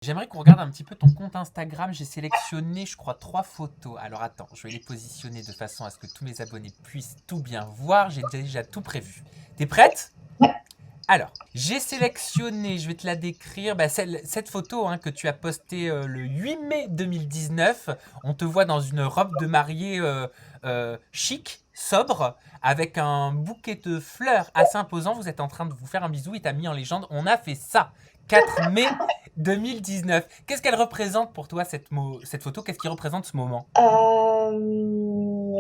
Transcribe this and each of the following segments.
J'aimerais qu'on regarde un petit peu ton compte Instagram. J'ai sélectionné, je crois, 3 photos. Alors attends, je vais les positionner de façon à ce que tous mes abonnés puissent tout bien voir. J'ai déjà tout prévu. T'es prête? Ouais. Alors, j'ai sélectionné, je vais te la décrire, cette photo que tu as postée le 8 mai 2019. On te voit dans une robe de mariée chic, sobre, avec un bouquet de fleurs assez imposant. Vous êtes en train de vous faire un bisou et t'as mis en légende, on a fait ça. 4 mai 2019. Qu'est-ce qu'elle représente pour toi cette photo? Qu'est-ce qui représente ce moment?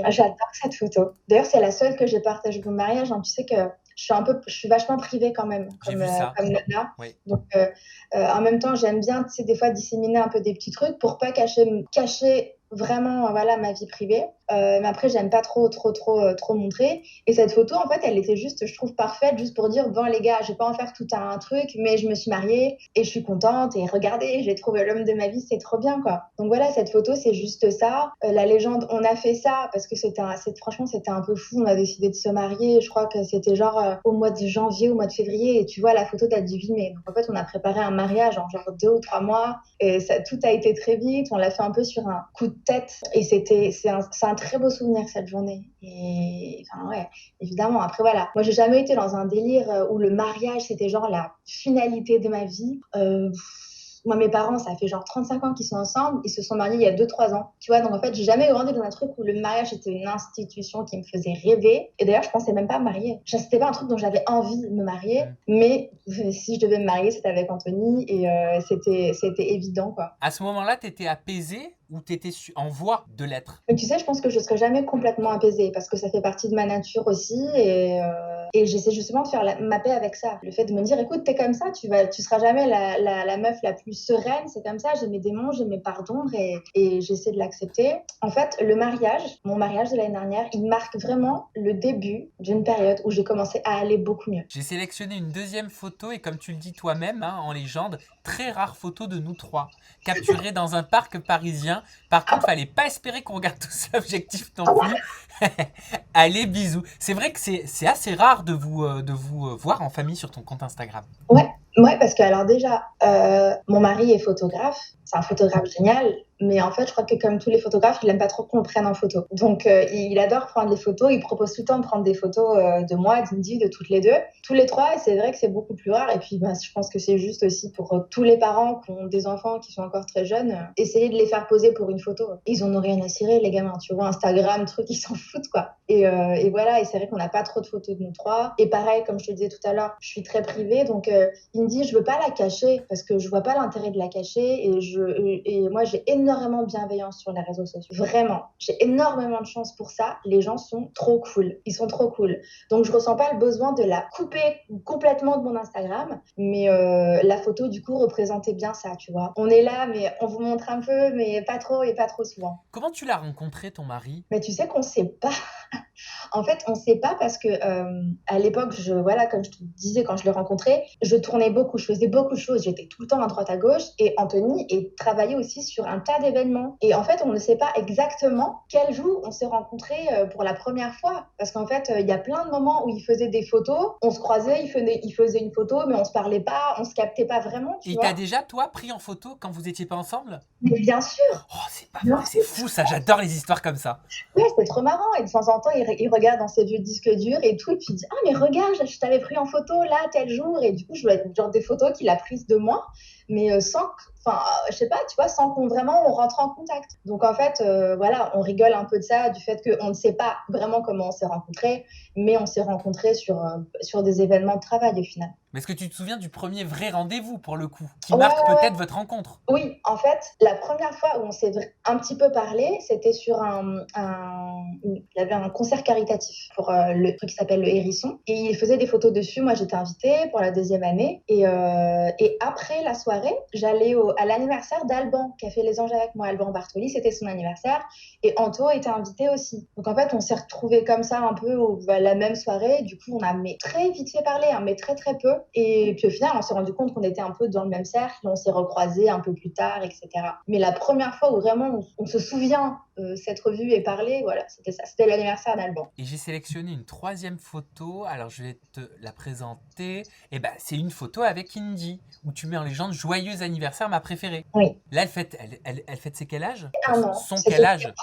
J'adore cette photo. D'ailleurs, c'est la seule que j'ai partagée pour mon mariage, hein. Tu sais que je suis vachement privée quand même, J'ai vu ça. comme nana. Oui. Donc, en même temps, j'aime bien, tu sais, des fois disséminer un peu des petits trucs pour pas cacher vraiment, voilà, ma vie privée. Mais après, j'aime pas trop montrer. Et cette photo, en fait, elle était juste, je trouve, parfaite, juste pour dire, bon, les gars, je vais pas en faire tout un truc, mais je me suis mariée et je suis contente. Et regardez, j'ai trouvé l'homme de ma vie, c'est trop bien, quoi. Donc voilà, cette photo, c'est juste ça. La légende, on a fait ça parce que franchement, c'était un peu fou. On a décidé de se marier. Je crois que c'était genre au mois de janvier, au mois de février. Et tu vois, la photo date du 8 mai. Donc en fait, on a préparé un mariage en genre 2 ou 3 mois. Et ça, tout a été très vite. On l'a fait un peu sur un coup de tête. Et c'est un très beau souvenir cette journée. Et enfin, ouais, évidemment. Après, voilà. Moi, j'ai jamais été dans un délire où le mariage, c'était genre la finalité de ma vie. Moi, mes parents, ça fait genre 35 ans qu'ils sont ensemble. Ils se sont mariés il y a 2 3 ans. Tu vois, donc en fait, j'ai jamais grandi dans un truc où le mariage était une institution qui me faisait rêver. Et d'ailleurs, je pensais même pas me marier. C'était pas un truc dont j'avais envie de me marier. Mm. Mais si je devais me marier, c'était avec Anthony. Et c'était évident, quoi. À ce moment-là, t'étais apaisé ou t'étais en voie de l'être? Mais tu sais, je pense que je serai jamais complètement apaisée parce que ça fait partie de ma nature aussi et j'essaie justement de faire ma paix avec ça. Le fait de me dire, écoute, t'es comme ça, tu seras jamais la meuf la plus sereine, c'est comme ça, j'ai mes démons, j'ai mes parts d'ombre et j'essaie de l'accepter. En fait, mon mariage de l'année dernière, il marque vraiment le début d'une période où j'ai commencé à aller beaucoup mieux. J'ai sélectionné une deuxième photo et comme tu le dis toi-même, en légende, très rare photo de nous trois, capturée dans un parc parisien. Par contre, fallait pas espérer qu'on regarde tout ça objectif non plus. Allez, bisous. C'est vrai que c'est assez rare de vous voir en famille sur ton compte Instagram. Ouais, ouais, parce que alors déjà, mon mari est photographe, c'est un photographe génial, mais en fait, je crois que comme tous les photographes, il n'aime pas trop qu'on le prenne en photo. Donc, il adore prendre les photos, il propose tout le temps de prendre des photos de moi, d'Indy, de toutes les deux, tous les trois, et c'est vrai que c'est beaucoup plus rare. Et puis, ben, je pense que c'est juste aussi pour tous les parents qui ont des enfants qui sont encore très jeunes, essayer de les faire poser pour une photo. Ils en ont rien à cirer, les gamins, tu vois, Instagram, truc, ils s'en foutent, quoi. Et voilà, et c'est vrai qu'on n'a pas trop de photos de nous trois. Et pareil, comme je te disais tout à l'heure, je suis très privée, donc il me dit je veux pas la cacher parce que je vois pas l'intérêt de la cacher et moi j'ai énormément de bienveillance sur les réseaux sociaux. Vraiment, j'ai énormément de chance pour ça. Les gens sont trop cool, ils sont trop cool. Donc je ressens pas le besoin de la couper complètement de mon Instagram, mais la photo du coup représentait bien ça, tu vois. On est là, mais on vous montre un peu, mais pas trop et pas trop souvent. Comment tu l'as rencontré, ton mari? Mais tu sais qu'on sait pas. En fait, on ne sait pas parce que à l'époque, voilà, comme je te disais, quand je l'ai rencontré, je tournais beaucoup, je faisais beaucoup de choses, j'étais tout le temps à droite à gauche. Et Anthony travaillait aussi sur un tas d'événements. Et en fait, on ne sait pas exactement quel jour on s'est rencontrés pour la première fois, parce qu'en fait, il y a plein de moments où il faisait des photos, on se croisait, il faisait une photo, mais on se parlait pas, on se captait pas vraiment, Et tu il t'a vois. déjà, toi, pris en photo quand vous étiez pas ensemble? Mais bien sûr, Oh, c'est pas bien vrai, c'est sûr. fou ça, j'adore les histoires comme ça. Ouais, c'était trop marrant. Et de temps en temps, il regarde dans ses vieux disques durs et tout. Et puis il dit, ah, mais regarde, je t'avais pris en photo là, tel jour. Et du coup, je vois genre des photos qu'il a prises de moi, mais enfin, je sais pas, tu vois, sans qu'on vraiment on rentre en contact. Donc en fait, voilà, on rigole un peu de ça, du fait qu'on ne sait pas vraiment comment on s'est rencontrés, mais on s'est rencontrés sur des événements de travail au final. Mais est-ce que tu te souviens du premier vrai rendez-vous, pour le coup, qui Ouais, marque ouais, ouais. peut-être votre rencontre? Oui, en fait, la première fois où on s'est un petit peu parlé, c'était sur il y avait un concert caritatif pour le truc qui s'appelle le Hérisson. Et il faisait des photos dessus. Moi, j'étais invitée pour la deuxième année. Et après la soirée, j'allais à l'anniversaire d'Alban, qui a fait Les Anges avec moi. Alban Bartoli, c'était son anniversaire. Et Anto était invité aussi. Donc en fait, on s'est retrouvés comme ça un peu la même soirée. Du coup, on a mais très vite fait parler, hein, mais très très peu. Et puis au final, on s'est rendu compte qu'on était un peu dans le même cercle. On s'est recroisés un peu plus tard, etc. Mais la première fois où vraiment on se souvient s'être vu et parlé, voilà, c'était ça. C'était l'anniversaire d'Alban. Et j'ai sélectionné une troisième photo, alors je vais te la présenter. Et ben, c'est une photo avec Indy, où tu mets en légende joyeux anniversaire, ma préférée. Oui, Là, elle fête ses quel âge? un an, Son c'est quel sûr. âge?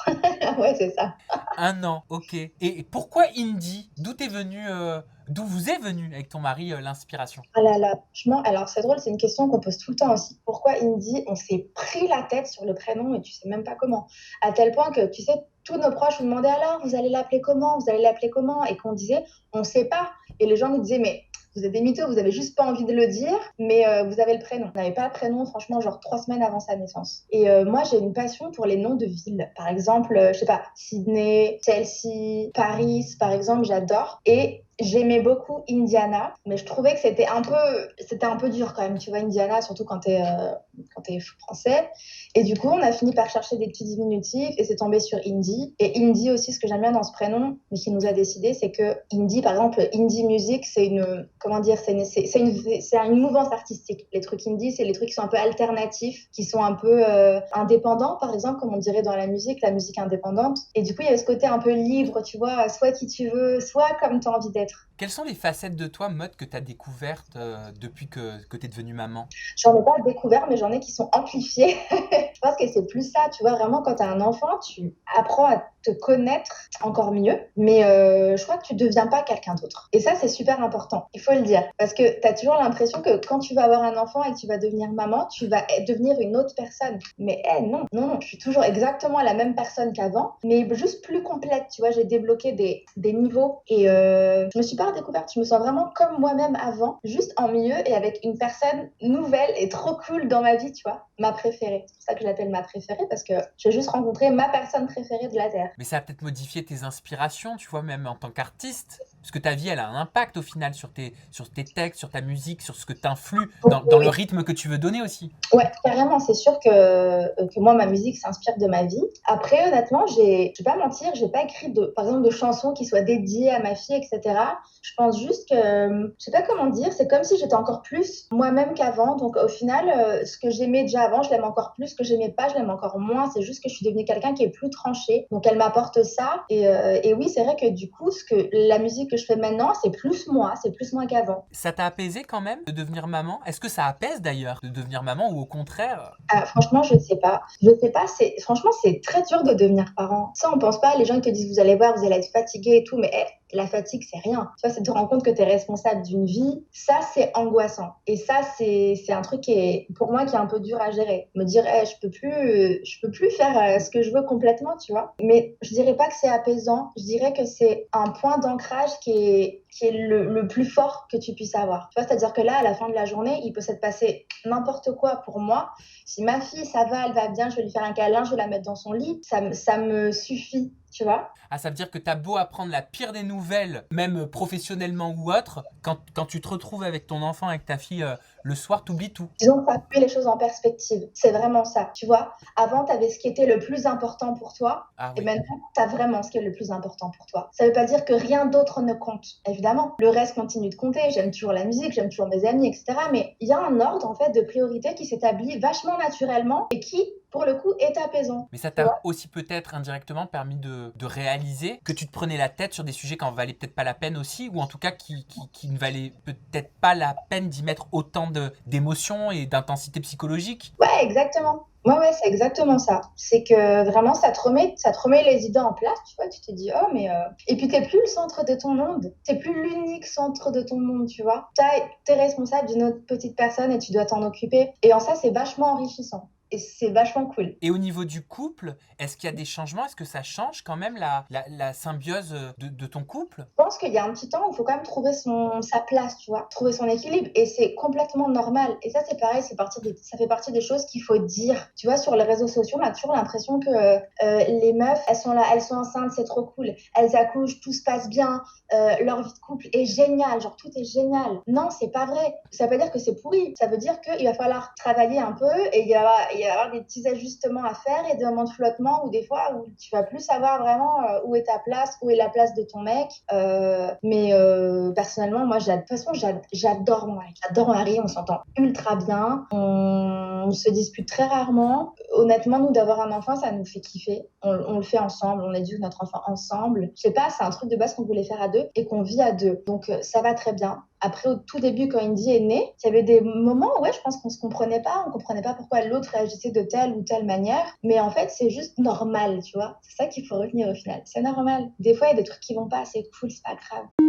Ouais, c'est ça. 1 an, ok. Et pourquoi Indie? D'où vous est venue avec ton mari l'inspiration? Ah là là, franchement, alors c'est drôle, c'est une question qu'on pose tout le temps aussi. Pourquoi Indy? On s'est pris la tête sur le prénom et tu sais même pas comment. À tel point que, tu sais, tous nos proches nous demandaient alors, vous allez l'appeler comment? Vous allez l'appeler comment? Et qu'on disait, on sait pas. Et les gens nous disaient, mais vous êtes des mythos, vous avez juste pas envie de le dire, mais vous avez le prénom. On n'avait pas le prénom, franchement, genre 3 semaines avant sa naissance. Et moi, j'ai une passion pour les noms de villes. Par exemple, je sais pas, Sydney, Chelsea, Paris, par exemple, j'adore. Et j'aimais beaucoup Indiana, mais je trouvais que c'était un peu dur quand même, tu vois, Indiana, surtout quand t'es français. Et du coup, on a fini par chercher des petits diminutifs et c'est tombé sur Indie. Et Indie aussi, ce que j'aime bien dans ce prénom, mais qui nous a décidé, c'est que Indie, par exemple, Indie Music, c'est une, comment dire, c'est une mouvance artistique. Les trucs indie, c'est les trucs qui sont un peu alternatifs, qui sont un peu indépendants, par exemple, comme on dirait dans la musique indépendante. Et du coup, il y avait ce côté un peu libre, tu vois, soit qui tu veux, soit comme tu as envie d'être. Quelles sont les facettes de toi, Mode, que tu as découvertes depuis que tu es devenue maman? J'en ai pas découvert, mais j'en ai qui sont amplifiés. Je pense que c'est plus ça, tu vois, vraiment, quand tu as un enfant, tu apprends à te connaître encore mieux, mais je crois que tu deviens pas quelqu'un d'autre. Et ça, c'est super important, il faut le dire, parce que tu as toujours l'impression que quand tu vas avoir un enfant et que tu vas devenir maman, tu vas devenir une autre personne. Mais non, non, non, je suis toujours exactement la même personne qu'avant, mais juste plus complète, tu vois, j'ai débloqué des niveaux et je me suis pas redécouverte, je me sens vraiment comme moi-même avant, juste en mieux et avec une personne nouvelle et trop cool dans ma vie, tu vois, ma préférée. C'est pour ça que je l'appelle ma préférée, parce que j'ai juste rencontré ma personne préférée de la Terre. Mais ça a peut-être modifié tes inspirations, tu vois, même en tant qu'artiste. Parce que ta vie, elle a un impact au final sur tes textes, sur ta musique, sur ce que t'influes, dans le Oui, rythme que tu veux donner aussi. ouais, carrément, c'est sûr que moi, ma musique s'inspire de ma vie. Après, honnêtement, je vais pas mentir, j'ai pas écrit par exemple, de chansons qui soient dédiées à ma fille, etc. Je pense juste que, je sais pas comment dire, c'est comme si j'étais encore plus moi-même qu'avant. Donc, au final, ce que j'aimais déjà avant, je l'aime encore plus. Ce que j'aimais pas, je l'aime encore moins. C'est juste que je suis devenue quelqu'un qui est plus tranché. Donc, elle m'apporte ça. Et oui, c'est vrai que du coup, la musique que je fais maintenant, c'est plus moi qu'avant. Ça t'a apaisé quand même de devenir maman? Est-ce que ça apaise d'ailleurs de devenir maman ou au contraire? Ah, franchement, je sais pas. Je sais pas. Franchement, c'est très dur de devenir parent. Ça, on pense pas. Les gens ils te disent, vous allez voir, vous allez être fatigué et tout, mais la fatigue, c'est rien. Tu vois, c'est de te rendre compte que tu es responsable d'une vie. Ça, c'est angoissant. Et ça, c'est un truc pour moi, qui est un peu dur à gérer. Me dire, je peux plus faire ce que je veux complètement, tu vois. Mais je dirais pas que c'est apaisant. Je dirais que c'est un point d'ancrage qui est le plus fort que tu puisses avoir. Tu vois, c'est-à-dire que là, à la fin de la journée, il peut s'être passé n'importe quoi pour moi. Si ma fille, ça va, elle va bien, je vais lui faire un câlin, je vais la mettre dans son lit, ça me suffit, tu vois. Ah, ça veut dire que t'as beau apprendre la pire des nouvelles, même professionnellement ou autre, quand tu te retrouves avec ton enfant, avec ta fille le soir, t'oublies tout. Disons que ça met les choses en perspective. C'est vraiment ça. Tu vois, avant, tu avais ce qui était le plus important pour toi. Ah Et oui. maintenant, tu as vraiment ce qui est le plus important pour toi. Ça ne veut pas dire que rien d'autre ne compte. Évidemment, le reste continue de compter. J'aime toujours la musique, j'aime toujours mes amis, etc. Mais il y a un ordre, en fait, de priorité qui s'établit vachement naturellement et qui, pour le coup, est apaisant. Mais ça Tu t'a vois. aussi peut-être indirectement permis de réaliser que tu te prenais la tête sur des sujets qui en valaient peut-être pas la peine aussi, ou en tout cas qui ne valaient peut-être pas la peine d'y mettre autant d'émotions et d'intensité psychologique. Ouais, exactement. Ouais, ouais, c'est exactement ça. C'est que vraiment, ça te remet les idées en place, tu vois. Tu te dis, oh, mais. Et puis, t'es plus le centre de ton monde. T'es plus l'unique centre de ton monde, tu vois. T'es responsable d'une autre petite personne et tu dois t'en occuper. Et en ça, c'est vachement enrichissant. Et c'est vachement cool. Et au niveau du couple, est-ce qu'il y a des changements? Est-ce que ça change quand même la symbiose de ton couple? Je pense qu'il y a un petit temps où il faut quand même trouver sa place, tu vois, trouver son équilibre. Et c'est complètement normal. Et ça, c'est pareil, ça fait partie des choses qu'il faut dire. Tu vois, sur les réseaux sociaux, on a toujours l'impression que les meufs, elles sont là, elles sont enceintes, c'est trop cool. Elles accouchent, tout se passe bien, leur vie de couple est géniale, genre tout est génial. Non, c'est pas vrai. Ça veut pas dire que c'est pourri. Ça veut dire qu'il va falloir travailler un peu et il va y avoir des petits ajustements à faire et des moments de flottement où des fois où tu vas plus savoir vraiment où est ta place, où est la place de ton mec. Mais personnellement, moi, de toute façon, j'adore mon mari. J'adore mon mari, on s'entend ultra bien. On se dispute très rarement. Honnêtement, nous, d'avoir un enfant, ça nous fait kiffer. On le fait ensemble, on éduque notre enfant ensemble. Je sais pas, c'est un truc de base qu'on voulait faire à deux et qu'on vit à deux. Donc, ça va très bien. Après, au tout début, quand Indy est né, il y avait des moments où, ouais, je pense qu'on se comprenait pas. On comprenait pas pourquoi l'autre réagissait de telle ou telle manière. Mais en fait, c'est juste normal, tu vois. C'est ça qu'il faut retenir au final. C'est normal. Des fois, il y a des trucs qui vont pas, c'est cool, c'est pas grave.